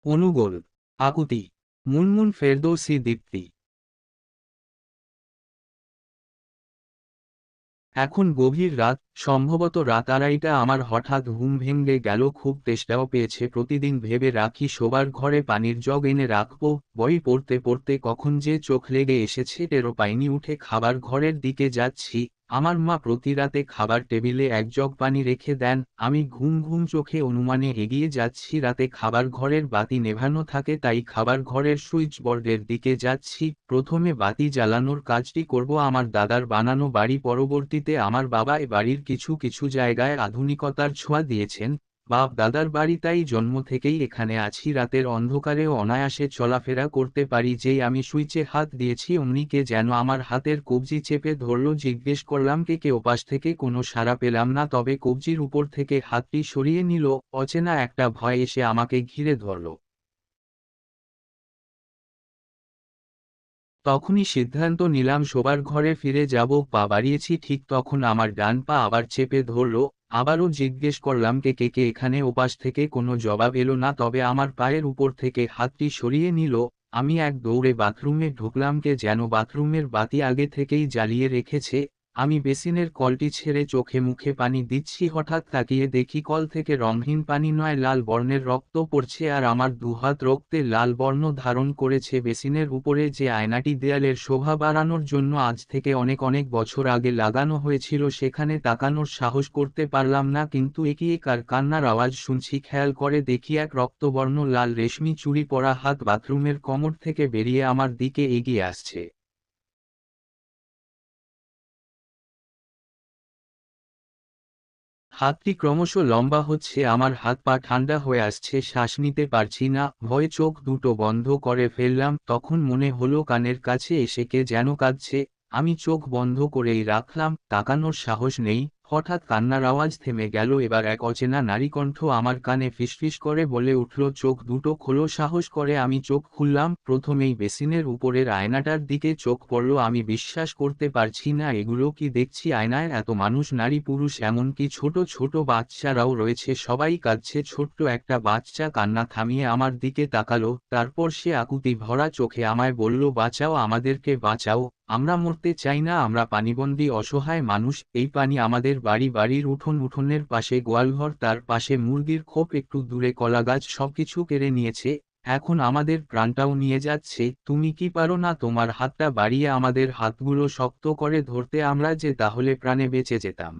অনুগোল, আকুতি, মুনমুন, ফেরদৌসী, দীপ্তি। এখন গভীর রাত, সম্ভবত রাত 2:30। আমার হঠাৎ ঘুম ভেঙে গেল, খুব তেষ্টাও পেয়েছে। প্রতিদিন ভেবে রাখি শোবার ঘরে পানির জগ এনে রাখবো, বই পড়তে পড়তে কখন যে চোখ লেগে এসেছে টেরও পাইনি। উঠে খাবার ঘরের দিকে যাচ্ছি, আমার মা প্রতি রাতে খাবার টেবিলে এক জগ পানি রেখে দেন। আমি ঘুম ঘুম চোখে অনুমানে এগিয়ে যাচ্ছি। রাতে খাবার ঘরের বাতি নেভানো থাকে, তাই খাবার ঘরের সুইচ বোর্ডের দিকে যাচ্ছি। প্রথমে বাতি জ্বালানোর কাজটি করব আমার দাদার বানানো বাড়ি। পরবর্তীতে আমার বাবা এ বাড়ির কিছু কিছু জায়গায় আধুনিকতার ছোঁয়া দিয়েছেন। বাপ দাদার বাড়ি, তাই জন্ম থেকেই এখানে আছি। রাতের অন্ধকারেও অনায়াসে চলাফেরা করতে পারি। যেই আমি সুইচে হাত দিয়েছি অমনি কে যেন আমার হাতের কবজি চেপে ধরল। জিজ্ঞেস করলাম কে কে। ওপাশ থেকে কোনো সাড়া পেলাম না, তবে কবজির উপর থেকে হাতটি সরিয়ে নিল। অচেনা একটা ভয় এসে আমাকে ঘিরে ধরল। তখনই সিদ্ধান্ত নিলাম শোবার ঘরে ফিরে যাব। পা বাড়িয়েছি, ঠিক তখন আমার ডান পা আবার চেপে ধরল। আবারও জিজ্ঞেস করলাম কে কে কে এখানে। ওপাশ থেকে কোনো জবাব এলো না, তবে আমার পায়ের উপর থেকে হাতটি সরিয়ে নিল। আমি এক দৌড়ে বাথরুমে ঢুকলাম। কে যেন বাথরুমের বাতি আগে থেকেই জ্বালিয়ে রেখেছে। আমি বেসিনের কলটি ছেড়ে চোখে মুখে পানি দিচ্ছি। হঠাৎ তাকিয়ে দেখি কল থেকে রঙহীন পানি নয়, লাল বর্ণের রক্ত পড়ছে, আর আমার দুহাত রক্তে লাল বর্ণ ধারণ করেছে। বেসিনের উপরে যে আয়নাটি দেয়ালের শোভা বাড়ানোর জন্য আজ থেকে অনেক অনেক বছর আগে লাগানো হয়েছিল, সেখানে তাকানোর সাহস করতে পারলাম না। কিন্তু এগিয়ে কার কান্নার আওয়াজ শুনছি। খেয়াল করে দেখি এক রক্তবর্ণ লাল রেশমি চুড়ি পরা হাত বাথরুমের কোমর থেকে বেরিয়ে আমার দিকে এগিয়ে আসছে। হাতটি ক্রমশ লম্বা হচ্ছে, আমার হাত পা ঠান্ডা হয়ে আসছে, শ্বাস নিতে পারছি না। ভয়ে চোখ দুটো বন্ধ করে ফেললাম। তখন মনে হলো কানের কাছে এসে কে যেন কাঁদছে। আমি চোখ বন্ধ করেই রাখলাম, তাকানোর সাহস নেই। হঠাৎ কান্নার আওয়াজ থেমে গেল। এবার এক অচেনা নারীকণ্ঠ আমার কানে ফিসফিস করে বলে উঠল, চোখ দুটো খোলো সাহস করে। আমি চোখ খুললাম। প্রথমেই বেসিনের উপরের আয়নাটার দিকে চোখ পড়ল। আমি বিশ্বাস করতে পারছি না, এগুলো কি দেখছি। আয়নায় এত মানুষ, নারী পুরুষ, এমনকি ছোট ছোট বাচ্চারাও রয়েছে। সবাই কাঁদছে। ছোট্ট একটা বাচ্চা কান্না থামিয়ে আমার দিকে তাকালো, তারপর সে আকুতি ভরা চোখে আমায় বলল, বাঁচাও, আমাদেরকে বাঁচাও, আমরা মরতে চাই না, আমরা পানিবন্দী অসহায় মানুষ। এই পানি আমাদের বাড়ি, বাড়ির উঠোন, উঠোনের পাশে গোয়ালঘর, তার পাশে মুরগির খোপ, একটু দূরে কলাগাছ, সবকিছু কেড়ে নিয়েছে। এখন আমাদের প্রাণটাও নিয়ে যাচ্ছে। তুমি কি পারো না তোমার হাতটা বাড়িয়ে আমাদের হাতগুলো শক্ত করে ধরতে? আমরা যে তাহলে প্রাণে বেঁচে যেতাম।